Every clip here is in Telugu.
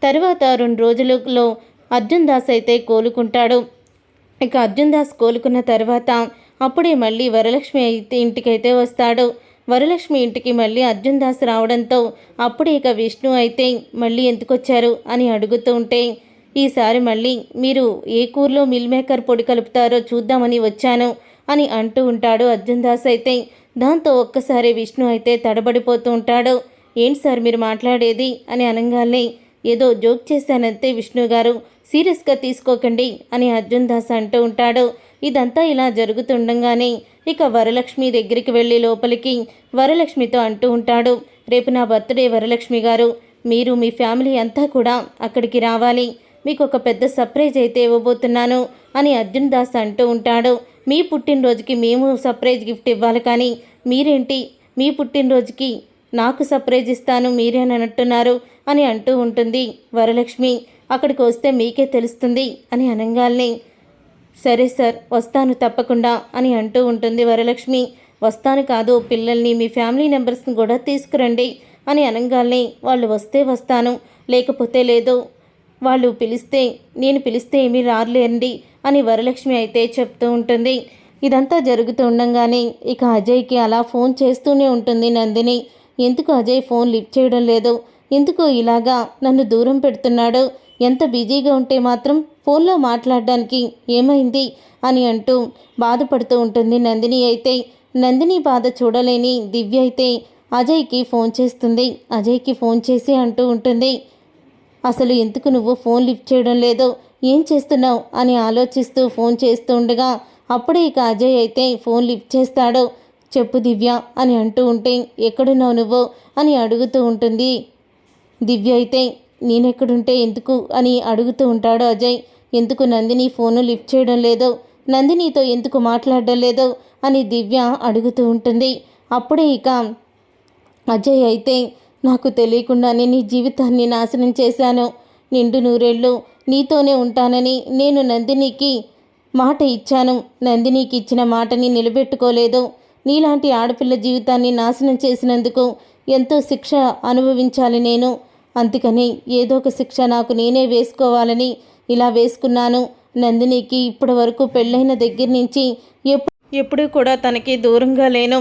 తర్వాత 2 రోజులలో అర్జున్ దాస్ అయితే కోలుకుంటాడు. ఇక అర్జున్ దాస్ కోలుకున్న తర్వాత అప్పుడే మళ్ళీ వరలక్ష్మి అయితే ఇంటికైతే వస్తాడు. వరలక్ష్మి ఇంటికి మళ్ళీ అర్జున్ దాస్ రావడంతో అప్పుడే ఇక విష్ణు అయితే మళ్ళీ ఎందుకొచ్చారు అని అడుగుతూ ఉంటే, ఈసారి మళ్ళీ మీరు ఏ కూరలో మిల్ మేకర్ పొడి కలుపుతారో చూద్దామని వచ్చాను అని అంటూ ఉంటాడు అర్జున్ దాస్ అయితే. దాంతో ఒక్కసారి విష్ణు అయితే తడబడిపోతూ ఉంటాడు. ఏంటి సార్ మీరు మాట్లాడేది అని అనగానే, ఏదో జోక్ చేశానంతే విష్ణు గారు, సీరియస్గా తీసుకోకండి అని అర్జున్ దాస్ అంటూ ఉంటాడు. ఇదంతా ఇలా జరుగుతుండగానే ఇక వరలక్ష్మి దగ్గరికి వెళ్ళి లోపలికి వరలక్ష్మితో అంటూ ఉంటాడు, రేపు నా బర్త్డే వరలక్ష్మి గారు, మీరు మీ ఫ్యామిలీ అంతా కూడా అక్కడికి రావాలి, మీకు ఒక పెద్ద సర్ప్రైజ్ అయితే ఇవ్వబోతున్నాను అని అర్జున్ దాస్ అంటూ ఉంటాడు. మీ పుట్టినరోజుకి మేము సర్ప్రైజ్ గిఫ్ట్ ఇవ్వాలి, కానీ మీరేంటి మీ పుట్టినరోజుకి నాకు సర్ప్రైజ్ ఇస్తాను మీరేనంటున్నారు అని అంటూ ఉంటుంది వరలక్ష్మి. అక్కడికి వస్తే మీకే తెలుస్తుంది అని అనగానే, సరే సార్ వస్తాను తప్పకుండా అని అంటూ ఉంటుంది వరలక్ష్మి. వస్తాను కాదు, పిల్లల్ని మీ ఫ్యామిలీ మెంబర్స్ని కూడా తీసుకురండి అని అనగానే, వాళ్ళు వస్తే వస్తాను లేకపోతే లేదు, వాళ్ళు పిలిస్తే నేను పిలిస్తే ఏమీ రారులేండి అని వరలక్ష్మి అయితే చెప్తూ ఉంటుంది. ఇదంతా జరుగుతూ ఉండగానే ఇక అజయ్కి అలా ఫోన్ చేస్తూనే ఉంటుంది నందిని. ఎందుకు అజయ్ ఫోన్ లిఫ్ట్ చేయడం లేదు, ఎందుకు ఇలాగా నన్ను దూరం పెడుతున్నాడు, ఎంత బిజీగా ఉంటే మాత్రం ఫోన్లో మాట్లాడడానికి ఏమైంది అని అంటూ బాధపడుతూ ఉంటుంది నందిని అయితే. నందిని బాధ చూడలేని దివ్య అయితే అజయ్కి ఫోన్ చేస్తుంది. అజయ్కి ఫోన్ చేసి అంటూ ఉంటుంది, అసలు ఎందుకు నువ్వు ఫోన్ లిఫ్ట్ చేయడం లేదు, ఏం చేస్తున్నావు అని ఆలోచిస్తూ ఫోన్ చేస్తూ ఉండగా అప్పుడే ఇక అజయ్ అయితే ఫోన్ లిఫ్ట్ చేస్తాడు. చెప్పు దివ్య అని అంటూ ఉంటే, ఎక్కడున్నావు నువ్వు అని అడుగుతూ ఉంటుంది దివ్య అయితే. నేనెక్కడుంటే ఎందుకు అని అడుగుతూ ఉంటాడు అజయ్. ఎందుకు నందిని ఫోను లిఫ్ట్ చేయడం లేదో, నందినితో ఎందుకు మాట్లాడడం లేదో అని దివ్య అడుగుతూ ఉంటుంది. అప్పుడే ఇక అజయ్ అయితే, నాకు తెలియకుండానే నీ జీవితాన్ని నాశనం చేశాను, నిండు నూరేళ్ళు నీతోనే ఉంటానని నేను నందినికి మాట ఇచ్చాను, నందినికి ఇచ్చిన మాటని నిలబెట్టుకోలేదు, నీలాంటి ఆడపిల్ల జీవితాన్ని నాశనం చేసినందుకు ఎంతో శిక్ష అనుభవించాలి నేను, అందుకని ఏదో ఒక శిక్ష నాకు నేనే వేసుకోవాలని ఇలా వేసుకున్నాను. నందినికి ఇప్పటి వరకు పెళ్ళైన దగ్గర నుంచి ఎప్పుడూ కూడా తనకి దూరంగా లేను,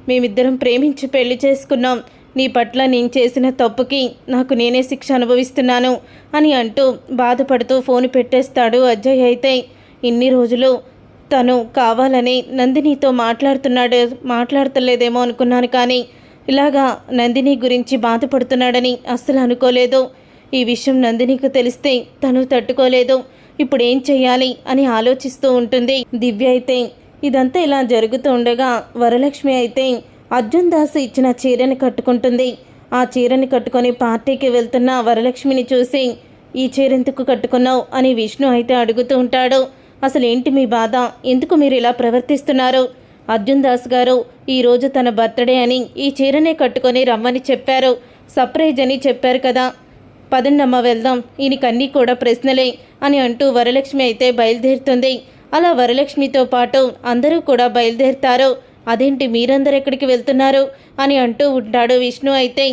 మేమిద్దరం ప్రేమించి పెళ్లి చేసుకున్నాం, నీ పట్ల నేను చేసిన తప్పుకి నాకు నేనే శిక్ష అనుభవిస్తున్నాను అని అంటూ బాధపడుతూ ఫోన్ పెట్టేస్తాడు అజయ్ అయితే. ఇన్ని రోజులు తను కావాలని నందినితో మాట్లాడతలేదేమో అనుకున్నాను, కానీ ఇలాగా నందిని గురించి బాధపడుతున్నాడని అస్సలు అనుకోలేదు. ఈ విషయం నందినికి తెలిస్తే తను తట్టుకోలేదు, ఇప్పుడు ఏం చెయ్యాలి అని ఆలోచిస్తూ ఉంటుంది దివ్య అయితే. ఇదంతా ఇలా జరుగుతూ ఉండగా వరలక్ష్మి అయితే అర్జున్ దాస్ ఇచ్చిన చీరని కట్టుకుంటుంది. ఆ చీరని కట్టుకొని పార్టీకి వెళ్తున్న వరలక్ష్మిని చూసి, ఈ చీర ఎందుకు కట్టుకున్నావు అని విష్ణు అయితే అడుగుతూ ఉంటాడు. అసలు ఏంటి మీ బాధ, ఎందుకు మీరు ఇలా ప్రవర్తిస్తున్నారు? అర్జున్ దాస్ గారు ఈరోజు తన బర్త్డే అని ఈ చీరనే కట్టుకొని రమ్మని చెప్పారు, సర్ప్రైజ్ అని చెప్పారు కదా, పదండమ్మ వెళ్దాం, ఈయనకన్నీ కూడా ప్రశ్నలే అని అంటూ వరలక్ష్మి అయితే బయలుదేరుతుంది. అలా వరలక్ష్మితో పాటు అందరూ కూడా బయలుదేరుతారు. అదేంటి మీరందరూ ఎక్కడికి వెళ్తున్నారు అని అంటూ ఉంటాడు విష్ణు అయితే.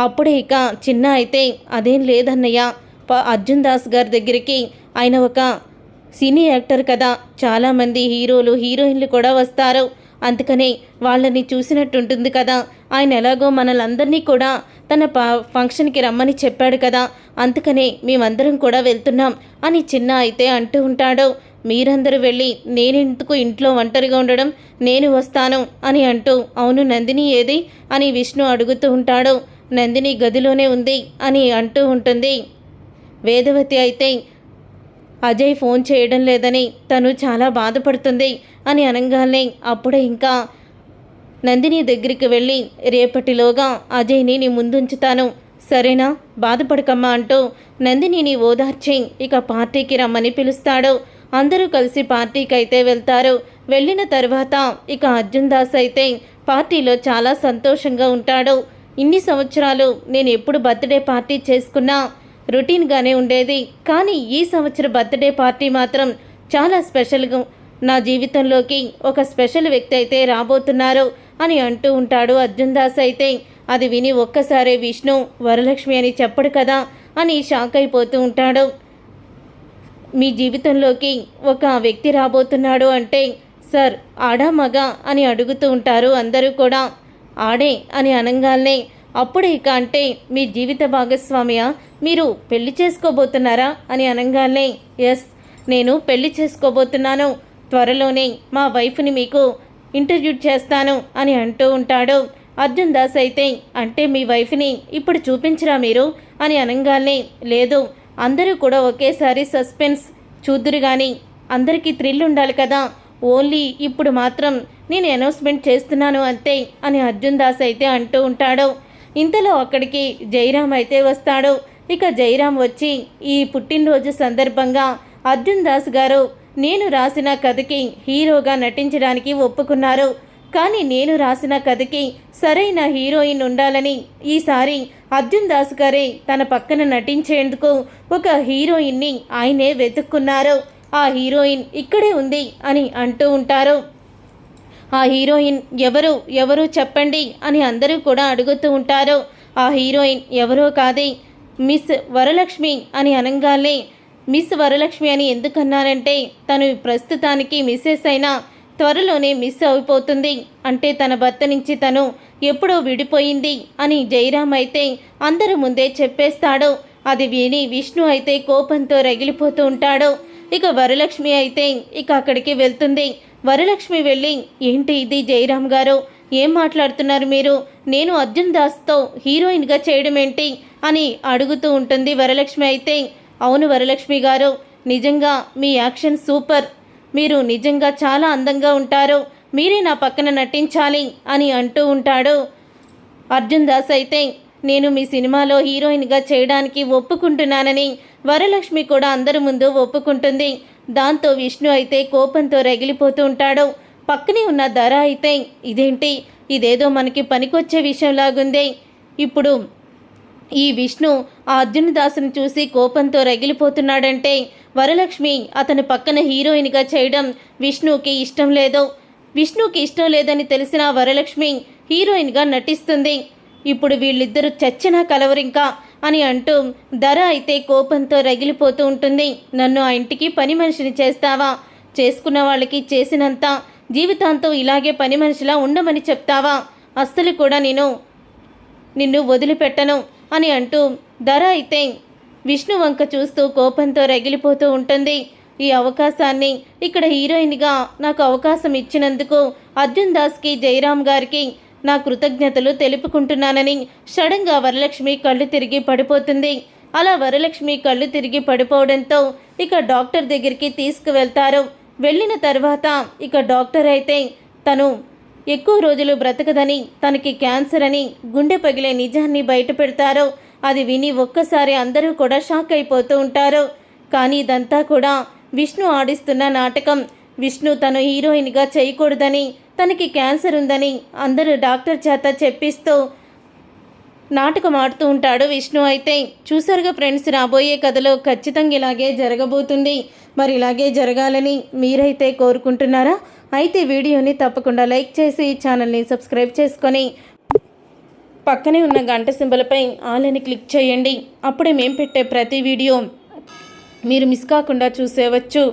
అప్పుడే ఇక చిన్న అయితే, అదేం లేదన్నయ్య, అర్జున్ దాస్ గారి దగ్గరికి ఆయన ఒక సినీ యాక్టర్ కదా, చాలామంది హీరోలు హీరోయిన్లు కూడా వస్తారు, అందుకనే వాళ్ళని చూసినట్టుంటుంది కదా, ఆయన ఎలాగో మనలందరినీ కూడా తన ఫంక్షన్కి రమ్మని చెప్పాడు కదా, అందుకనే మేమందరం కూడా వెళ్తున్నాం అని చిన్న అయితే అంటూ ఉంటాడు. మీరందరూ వెళ్ళి నేనెందుకు ఇంట్లో ఒంటరిగా ఉండడం, నేను వస్తాను అని అంటూ, అవును నందిని ఏది అని విష్ణు అడుగుతూ ఉంటాడు. నందిని గదిలోనే ఉంది అని అంటూ ఉంటుంది వేదవతి అయితే. అజయ్ ఫోన్ చేయడం లేదని తను చాలా బాధపడుతుంది అని అనగానే అప్పుడే ఇంకా నందిని దగ్గరికి వెళ్ళి, రేపటిలోగా అజయ్ని నీ ముందుంచుతాను సరేనా, బాధపడకమ్మా అంటూ నందినిని ఓదార్చి ఇక పార్టీకి రమ్మని పిలుస్తాడు. అందరూ కలిసి పార్టీకి అయితే వెళ్తారు. వెళ్ళిన తర్వాత ఇక అర్జున్ దాస్ అయితే పార్టీలో చాలా సంతోషంగా ఉంటాడు. ఇన్ని సంవత్సరాలు నేను ఎప్పుడు బర్త్డే పార్టీ చేసుకున్నా రొటీన్గానే ఉండేది, కానీ ఈ సంవత్సరం బర్త్డే పార్టీ మాత్రం చాలా స్పెషల్గా, నా జీవితంలోకి ఒక స్పెషల్ వ్యక్తి అయితే రాబోతున్నారు అని అంటూ ఉంటాడు అర్జున్ దాస్ అయితే. అది విని ఒక్కసారే విష్ణు వరలక్ష్మి అని చెప్పడు కదా, అని షాక్ అయిపోతూ ఉంటాడు. మీ జీవితంలోకి ఒక వ్యక్తి రాబోతున్నాడు అంటే సార్ ఆడా మగ అని అడుగుతూ ఉంటారు అందరూ కూడా. ఆడే అని అనగానే అప్పుడే ఇక అంటే మీ జీవిత భాగస్వామియా, మీరు పెళ్లి చేసుకోబోతున్నారా అని అనగానే ఎస్ నేను పెళ్లి చేసుకోబోతున్నాను, త్వరలోనే మా వైఫ్ని మీకు ఇంట్రడ్యూస్ చేస్తాను అని అంటూ ఉంటాడు. అర్జున్ దాస్ అయితే అంటే మీ వైఫ్ని ఇప్పుడు చూపించరా మీరు అని అనగానే లేదు, అందరూ కూడా ఒకేసారి సస్పెన్స్ చూద్దురు కానీ అందరికీ థ్రిల్ ఉండాలి కదా, ఓన్లీ ఇప్పుడు మాత్రం నేను అనౌన్స్మెంట్ చేస్తున్నాను అంతే అని అర్జున్ దాస్ అయితే అంటూ ఉంటాడు. ఇంతలో అక్కడికి జయరాం అయితే వస్తాడు. ఇక జయరాం వచ్చి ఈ పుట్టినరోజు సందర్భంగా అర్జున్ దాస్ గారు నేను రాసిన కథకి హీరోగా నటించడానికి ఒప్పుకున్నారు, కానీ నేను రాసిన కథకి సరైన హీరోయిన్ ఉండాలని ఈసారి అర్జున్ దాస్ గారే తన పక్కన నటించేందుకు ఒక హీరోయిన్ని ఆయనే వెతుక్కున్నారు, ఆ హీరోయిన్ ఇక్కడే ఉంది అని అంటూ ఉంటారు. ఆ హీరోయిన్ ఎవరు చెప్పండి అని అందరూ కూడా అడుగుతూ ఉంటారు. ఆ హీరోయిన్ ఎవరో కాదే మిస్ వరలక్ష్మి అని అనగానే మిస్ వరలక్ష్మి అని ఎందుకన్నారంటే తను ప్రస్తుతానికి మిస్సెస్ అయినా త్వరలోనే మిస్ అయిపోతుంది, అంటే తన భర్త నుంచి తను ఎప్పుడో విడిపోయింది అని జయరాం అయితే అందరి ముందే చెప్పేస్తాడు. అది విని విష్ణు అయితే కోపంతో రగిలిపోతూ ఉంటాడు. ఇక వరలక్ష్మి అయితే ఇక అక్కడికి వెళ్తుంది. వరలక్ష్మి వెళ్ళి ఏంటి ఇది జయరాం గారు, ఏం మాట్లాడుతున్నారు మీరు, నేను అర్జున్ దాస్తో హీరోయిన్గా చేయడం ఏంటి అని అడుగుతూ ఉంటుంది. వరలక్ష్మి అయితే అవును వరలక్ష్మి గారు, నిజంగా మీ యాక్షన్ సూపర్, మీరు నిజంగా చాలా అందంగా ఉంటారు, మీరే నా పక్కన నటించాలి అని అంటూ ఉంటాడు. అర్జున్ దాస్ అయితే నేను మీ సినిమాలో హీరోయిన్గా చేయడానికి ఒప్పుకుంటున్నానని వరలక్ష్మి కూడా అందరి ముందు ఒప్పుకుంటుంది. దాంతో విష్ణు అయితే కోపంతో రగిలిపోతూ ఉంటాడు. పక్కనే ఉన్న ధర అయితే ఇదేంటి, ఇదేదో మనకి పనికొచ్చే విషయంలాగుంది, ఇప్పుడు ఈ విష్ణు ఆ అర్జున్ దాసును చూసి కోపంతో రగిలిపోతున్నాడంటే వరలక్ష్మి అతని పక్కన హీరోయిన్గా చేయడం విష్ణుకి ఇష్టం లేదని తెలిసిన వరలక్ష్మి హీరోయిన్గా నటిస్తుంది. ఇప్పుడు వీళ్ళిద్దరూ చచ్చినా కలవరింకా అని అంటూ ధర అయితే కోపంతో రగిలిపోతూ ఉంటుంది. నన్ను ఆ ఇంటికి పని మనిషిని చేస్తావా, చేసుకున్న వాళ్ళకి చేసినంత జీవితాంతం ఇలాగే పని మనిషిలా ఉండమని చెప్తావా, అస్సలు కూడా నిన్ను వదిలిపెట్టను అని అంటూ ధర అయితే విష్ణు వంక చూస్తూ కోపంతో రగిలిపోతూ ఉంటుంది. ఈ అవకాశాన్ని ఇక్కడ హీరోయిన్గా నాకు అవకాశం ఇచ్చినందుకు అర్జున్ దాస్కి జయరాం గారికి నా కృతజ్ఞతలు తెలుపుకుంటున్నానని సడన్గా వరలక్ష్మి కళ్ళు తిరిగి పడిపోతుంది. అలా వరలక్ష్మి కళ్ళు తిరిగి పడిపోవడంతో ఇక డాక్టర్ దగ్గరికి తీసుకువెళ్తారు. వెళ్ళిన తర్వాత ఇక డాక్టర్ అయితే తను ఎక్కువ రోజులు బ్రతకదని, తనకి క్యాన్సర్ అని గుండె పగిలే నిజాన్ని బయట పెడతారు. అది విని ఒక్కసారి అందరూ కూడా షాక్ అయిపోతూ ఉంటారు. కానీ ఇదంతా కూడా విష్ణు ఆడిస్తున్న నాటకం. విష్ణు తను హీరోయిన్గా చేయకూడదని, తనకి క్యాన్సర్ ఉందని అందరూ డాక్టర్ చేత చెప్పిస్తూ నాటకం ఆడుతూ ఉంటాడు విష్ణు. అయితే చూసారుగా ఫ్రెండ్స్, రాబోయే కథలో ఖచ్చితంగా ఇలాగే జరగబోతుంది. మరి ఇలాగే జరగాలని మీరైతే కోరుకుంటున్నారా? అయితే వీడియోని తప్పకుండా లైక్ చేసి ఛానల్ని సబ్స్క్రైబ్ చేసుకొని పక్కనే ఉన్న గంట సింబల్పై ఆల్ అని క్లిక్ చేయండి. అప్పుడే మేము పెట్టే ప్రతి వీడియో మీరు మిస్ కాకుండా చూసేవచ్చు.